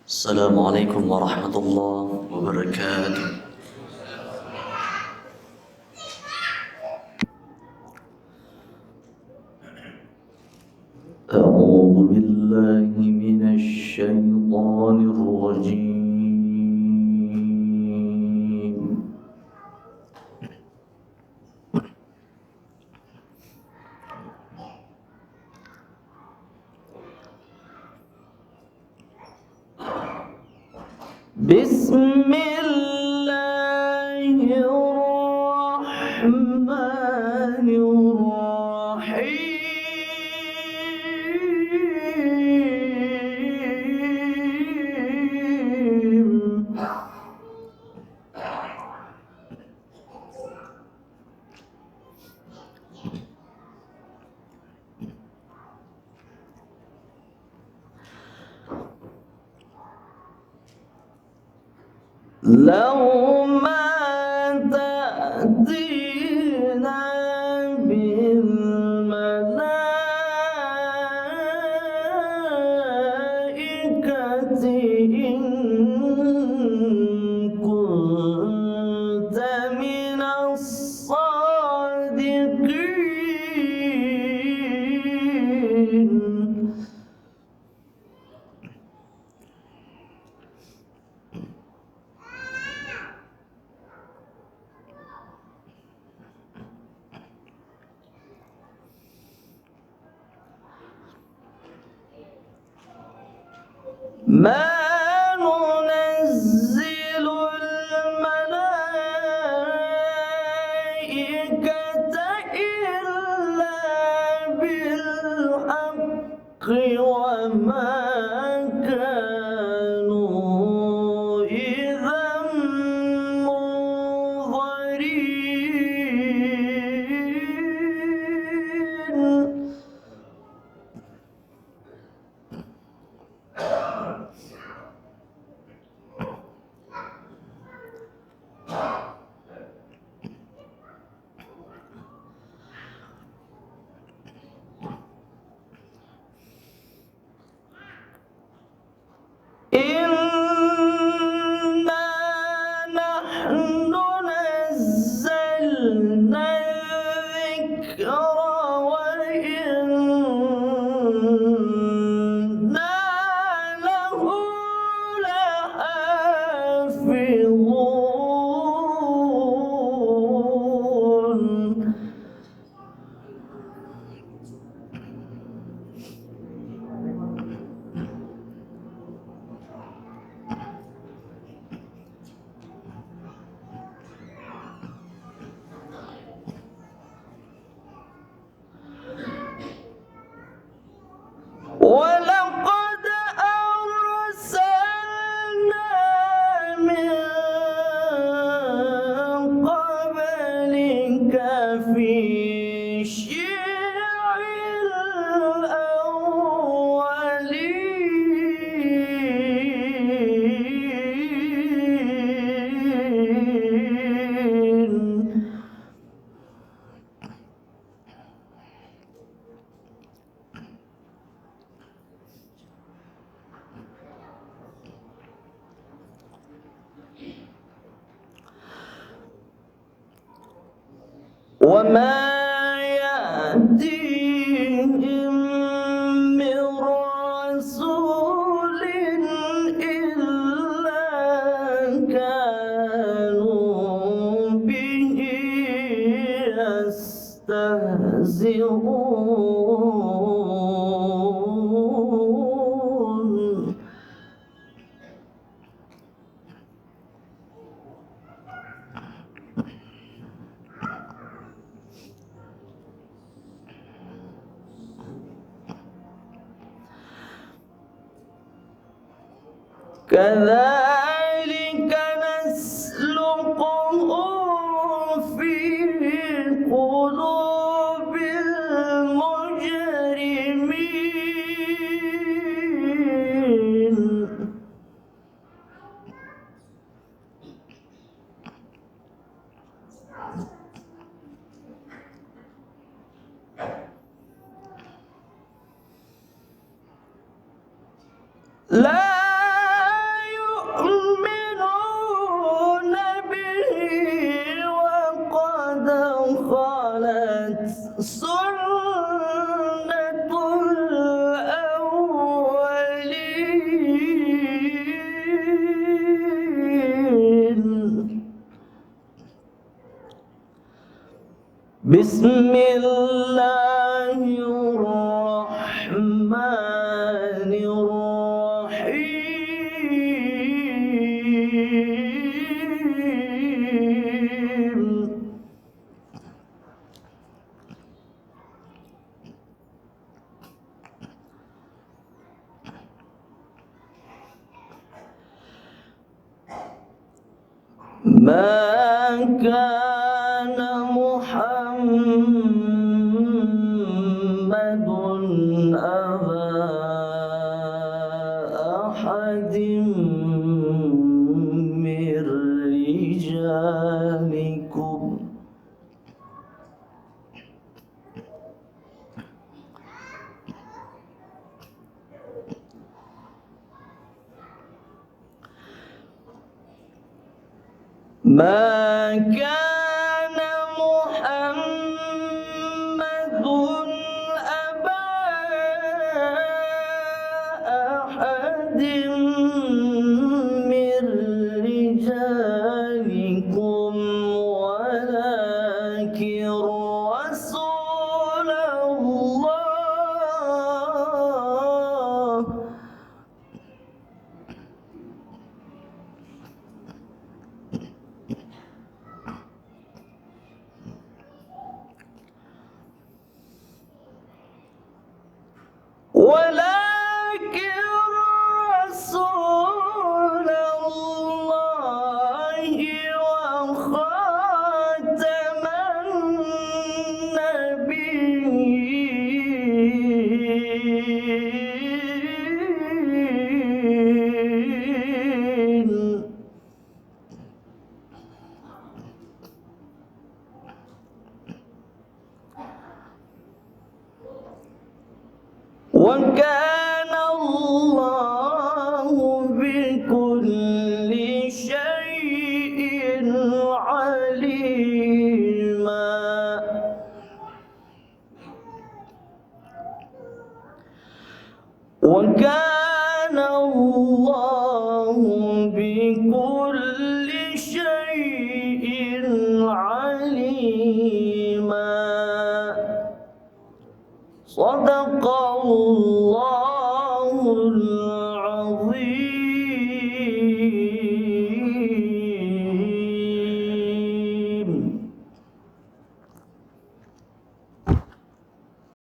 السلام عليكم ورحمة الله وبركاته. أعوذ بالله من الشيطان الرجيم. بسم الله الرحمن الرحيم. لو ما تأتينا بالملائكة إن كنت من الصادقين. ما ننزل الملائكة إلا بالحق وما كانوا إذا منظرين. إنا نحن نزلنا الذكر وإنا له لحافظون. ولقد أرسلنا من قبلك في شيع الأولين. وما يأتيهم من رسول إلا كانوا به يستهزئون. كذلك نسلكه في قلوب المجرمين. لا بسم الله الرحمن الرحيم ما كان محمد أبا أحد من رجالكم ما كان محمد أبا أحد من رجالكم ولكن رسول الله وخاتم النبيين وكان الله بكل شيء عليما وكان الله بكل شيء عليما صدق الله